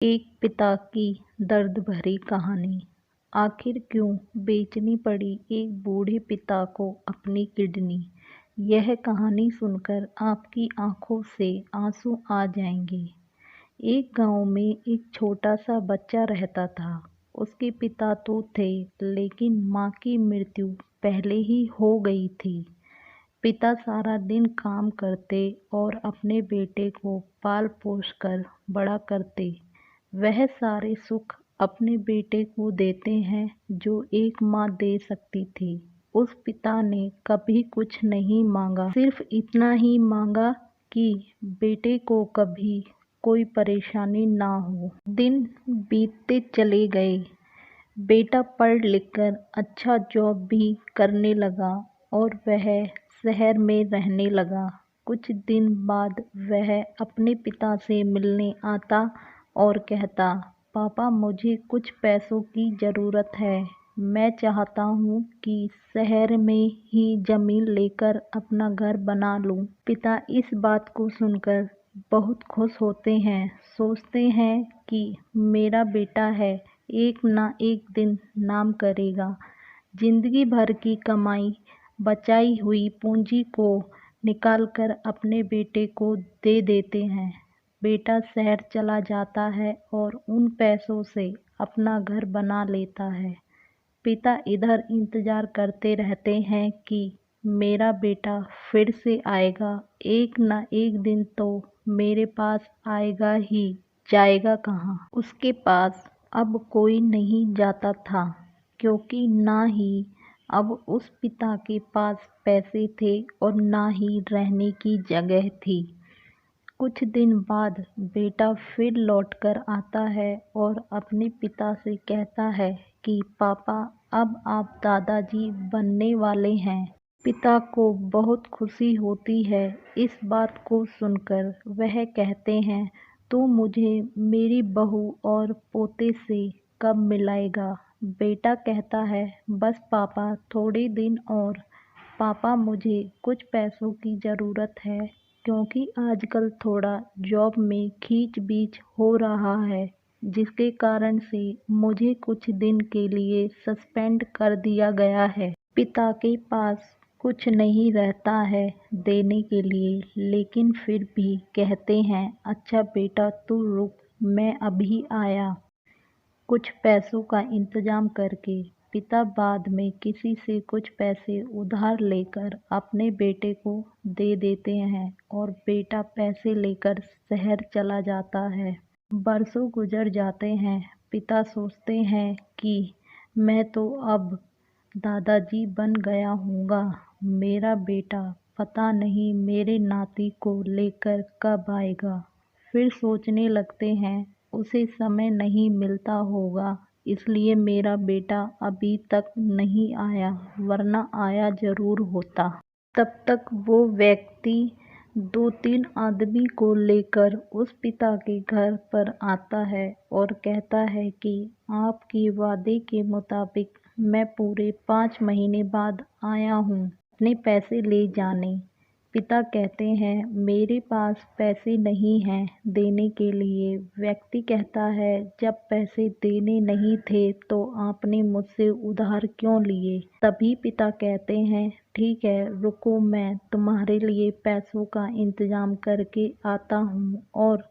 एक पिता की दर्द भरी कहानी। आखिर क्यों बेचनी पड़ी एक बूढ़े पिता को अपनी किडनी। यह कहानी सुनकर आपकी आंखों से आंसू आ जाएंगे। एक गांव में एक छोटा सा बच्चा रहता था। उसके पिता तो थे, लेकिन मां की मृत्यु पहले ही हो गई थी। पिता सारा दिन काम करते और अपने बेटे को पाल पोस कर बड़ा करते। वह सारे सुख अपने बेटे को देते हैं जो एक माँ दे सकती थी। उस पिता ने कभी कुछ नहीं मांगा, सिर्फ इतना ही मांगा कि बेटे को कभी कोई परेशानी ना हो। दिन बीतते चले गए। बेटा पढ़ लिखकर अच्छा जॉब भी करने लगा और वह शहर में रहने लगा। कुछ दिन बाद वह अपने पिता से मिलने आता और कहता, पापा मुझे कुछ पैसों की ज़रूरत है। मैं चाहता हूँ कि शहर में ही ज़मीन लेकर अपना घर बना लूँ। पिता इस बात को सुनकर बहुत खुश होते हैं। सोचते हैं कि मेरा बेटा है, एक ना एक दिन नाम करेगा। जिंदगी भर की कमाई, बचाई हुई पूंजी को निकालकर अपने बेटे को दे देते हैं। बेटा शहर चला जाता है और उन पैसों से अपना घर बना लेता है। पिता इधर इंतजार करते रहते हैं कि मेरा बेटा फिर से आएगा, एक ना एक दिन तो मेरे पास आएगा ही। जाएगा कहाँ? उसके पास अब कोई नहीं जाता था, क्योंकि ना ही अब उस पिता के पास पैसे थे और ना ही रहने की जगह थी। कुछ दिन बाद बेटा फिर लौटकर आता है और अपने पिता से कहता है कि पापा अब आप दादाजी बनने वाले हैं। पिता को बहुत खुशी होती है। इस बात को सुनकर वह कहते हैं, तू मुझे मेरी बहू और पोते से कब मिलाएगा? बेटा कहता है, बस पापा थोड़े दिन और। पापा मुझे कुछ पैसों की ज़रूरत है, क्योंकि आजकल थोड़ा जॉब में खींच बीच हो रहा है, जिसके कारण से मुझे कुछ दिन के लिए सस्पेंड कर दिया गया है। पिता के पास कुछ नहीं रहता है देने के लिए, लेकिन फिर भी कहते हैं, अच्छा बेटा तू रुक, मैं अभी आया। कुछ पैसों का इंतजाम करके पिता बाद में किसी से कुछ पैसे उधार लेकर अपने बेटे को दे देते हैं और बेटा पैसे लेकर शहर चला जाता है। बरसों गुजर जाते हैं। पिता सोचते हैं कि मैं तो अब दादाजी बन गया हूँगा। मेरा बेटा पता नहीं मेरे नाती को लेकर कब आएगा। फिर सोचने लगते हैं, उसे समय नहीं मिलता होगा, इसलिए मेरा बेटा अभी तक नहीं आया, वरना आया जरूर होता। तब तक वो व्यक्ति 2-3 आदमी को लेकर उस पिता के घर पर आता है और कहता है कि आपके वादे के मुताबिक मैं पूरे 5 महीने बाद आया हूँ अपने पैसे ले जाने। पिता कहते हैं, मेरे पास पैसे नहीं हैं देने के लिए। व्यक्ति कहता है, जब पैसे देने नहीं थे तो आपने मुझसे उधार क्यों लिए? तभी पिता कहते हैं, ठीक है रुको, मैं तुम्हारे लिए पैसों का इंतजाम करके आता हूँ। और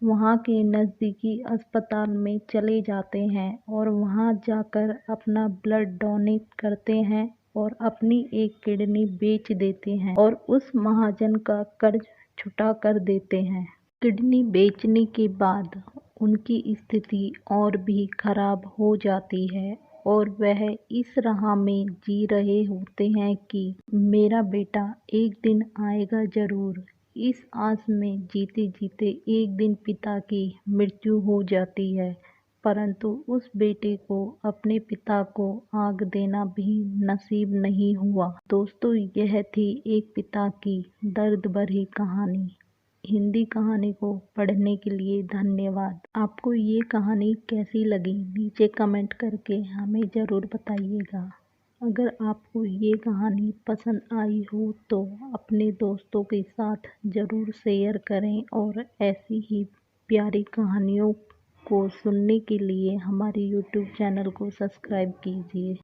वहाँ के नज़दीकी अस्पताल में चले जाते हैं और वहाँ जाकर अपना ब्लड डोनेट करते हैं और अपनी एक किडनी बेच देते हैं और उस महाजन का कर्ज छुटा कर देते हैं। किडनी बेचने के बाद उनकी स्थिति और भी खराब हो जाती है और वह इस राह में जी रहे होते हैं कि मेरा बेटा एक दिन आएगा जरूर। इस आस में जीते जीते एक दिन पिता की मृत्यु हो जाती है, परंतु उस बेटे को अपने पिता को आग देना भी नसीब नहीं हुआ। दोस्तों, यह थी एक पिता की दर्द भरी कहानी। हिंदी कहानी को पढ़ने के लिए धन्यवाद। आपको ये कहानी कैसी लगी नीचे कमेंट करके हमें ज़रूर बताइएगा। अगर आपको ये कहानी पसंद आई हो तो अपने दोस्तों के साथ ज़रूर शेयर करें और ऐसी ही प्यारी कहानियों को सुनने के लिए हमारे यूट्यूब चैनल को सब्सक्राइब कीजिए।